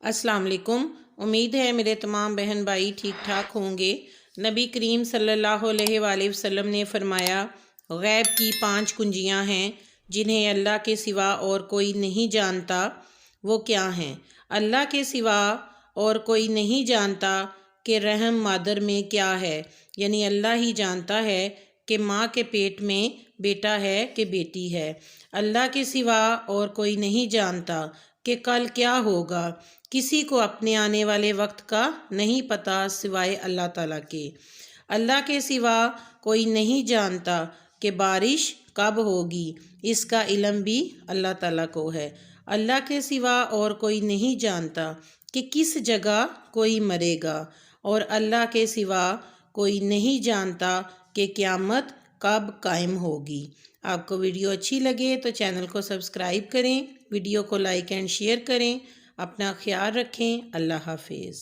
अस्सलाम वालेकुम। उम्मीद है मेरे तमाम बहन भाई ठीक ठाक होंगे। नबी करीम सल्लल्लाहु अलैहि वसल्लम ने फरमाया, गैब की 5 कुंजियां हैं जिन्हें अल्लाह के सिवा और कोई नहीं जानता। वो क्या हैं? अल्लाह के सिवा और कोई नहीं जानता कि रहम मादर में क्या है, यानी अल्लाह ही जानता है कि माँ के पेट में बेटा है कि बेटी है। अल्लाह के सिवा और कोई नहीं जानता कि कल क्या होगा। किसी को अपने आने वाले वक्त का नहीं पता सिवाय अल्लाह ताला के। अल्लाह के सिवा कोई नहीं जानता कि बारिश कब होगी, इसका इल्म भी अल्लाह ताला को है। अल्लाह के सिवा और कोई नहीं जानता कि किस जगह कोई मरेगा, और अल्लाह के सिवा कोई नहीं जानता कि क़यामत कब कायम होगी। आपको वीडियो अच्छी लगे तो चैनल को सब्सक्राइब करें, वीडियो को लाइक एंड शेयर करें। अपना ख्याल रखें। अल्लाह हाफिज़।